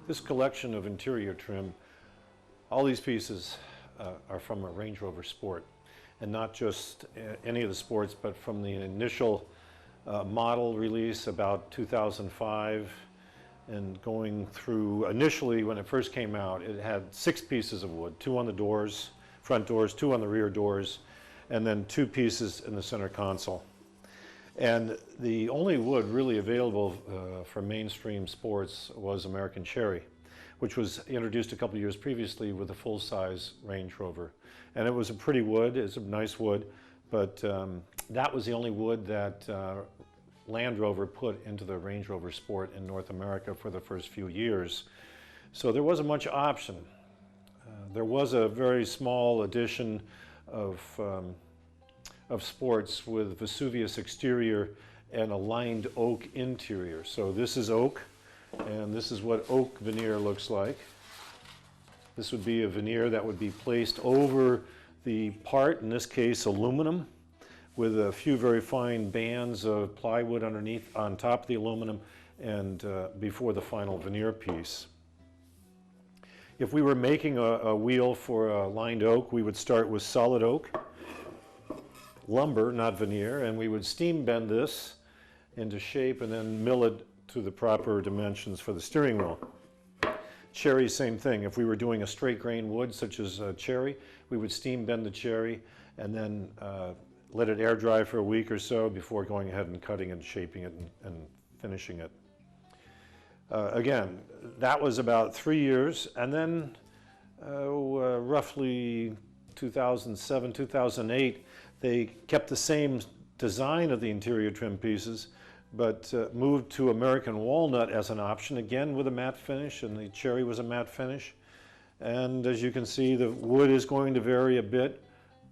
This collection of interior trim, all these pieces are from a Range Rover Sport, and not just any of the sports, but from the initial model release about 2005, and going through, initially when it first came out, it had 6 pieces of wood, 2 on the doors, front doors, 2 on the rear doors, and then 2 pieces in the center console. And the only wood really available for mainstream sports was American cherry, which was introduced a couple of years previously with a full-size Range Rover. And it was a pretty wood, it's a nice wood, but that was the only wood that Land Rover put into the Range Rover Sport in North America for the first few years. So there wasn't much option. There was a very small edition of sports with Vesuvius exterior and a lined oak interior. So this is oak, and this is what oak veneer looks like. This would be a veneer that would be placed over the part, in this case aluminum, with a few very fine bands of plywood underneath, on top of the aluminum, and before the final veneer piece. If we were making a wheel for lined oak, we would start with solid oak, lumber, not veneer, and we would steam bend this into shape and then mill it to the proper dimensions for the steering wheel. Cherry, same thing. If we were doing a straight grain wood such as cherry, we would steam bend the cherry and then let it air dry for a week or so before going ahead and cutting and shaping it and finishing it. Again, that was about 3 years, and then roughly 2007, 2008, they kept the same design of the interior trim pieces, but moved to American walnut as an option, again with a matte finish, and the cherry was a matte finish. And as you can see, the wood is going to vary a bit,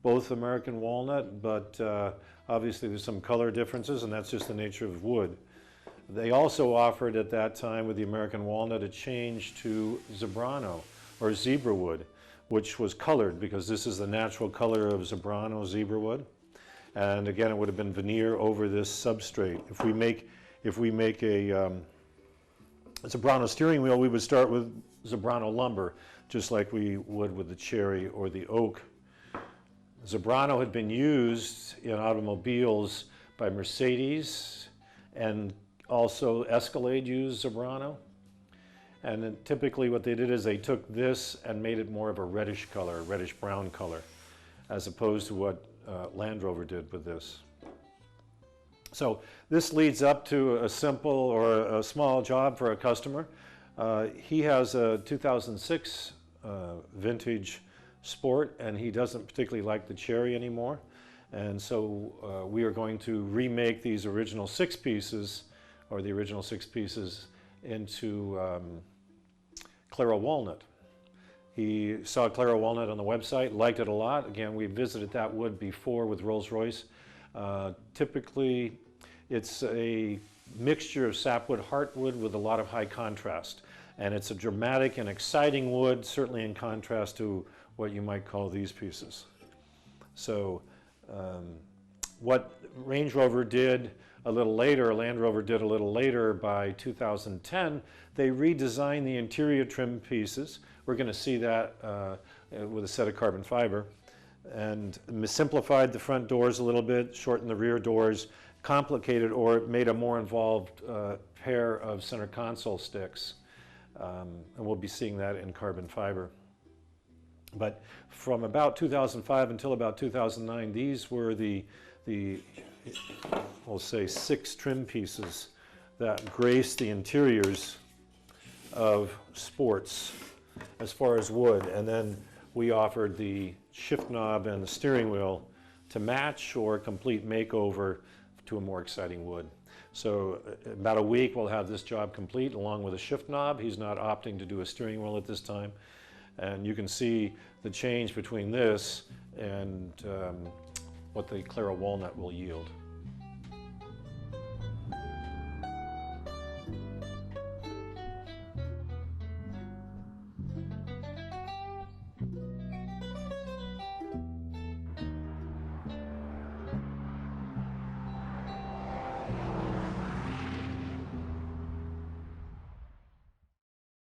both American walnut, but obviously there's some color differences, and that's just the nature of wood. They also offered at that time with the American walnut a change to zebrano, or zebra wood, which was colored, because this is the natural color of zebrano zebra wood. And again, it would have been veneer over this substrate. If we make a zebrano steering wheel, we would start with zebrano lumber, just like we would with the cherry or the oak. Zebrano had been used in automobiles by Mercedes, and also Escalade used zebrano. And then typically what they did is they took this and made it more of a reddish color, a reddish brown color, as opposed to what Land Rover did with this. So this leads up to a simple or a small job for a customer. He has a 2006 vintage Sport, and he doesn't particularly like the cherry anymore. And so we are going to remake these original 6 pieces, or the original 6 pieces, into Claro walnut. He saw Claro walnut on the website, liked it a lot. Again, we visited that wood before with Rolls-Royce. Typically, it's a mixture of sapwood, heartwood with a lot of high contrast. And it's a dramatic and exciting wood, certainly in contrast to what you might call these pieces. So what Range Rover did a little later, Land Rover did a little later, by 2010, they redesigned the interior trim pieces. We're going to see that with a set of carbon fiber, and simplified the front doors a little bit, shortened the rear doors, complicated or made a more involved pair of center console sticks. And we'll be seeing that in carbon fiber. But from about 2005 until about 2009, these were the we'll say 6 trim pieces that graced the interiors of sports as far as wood. And then we offered the shift knob and the steering wheel to match or complete makeover to a more exciting wood. So about a week we'll have this job complete along with a shift knob. He's not opting to do a steering wheel at this time. And you can see the change between this and what the Claro walnut will yield.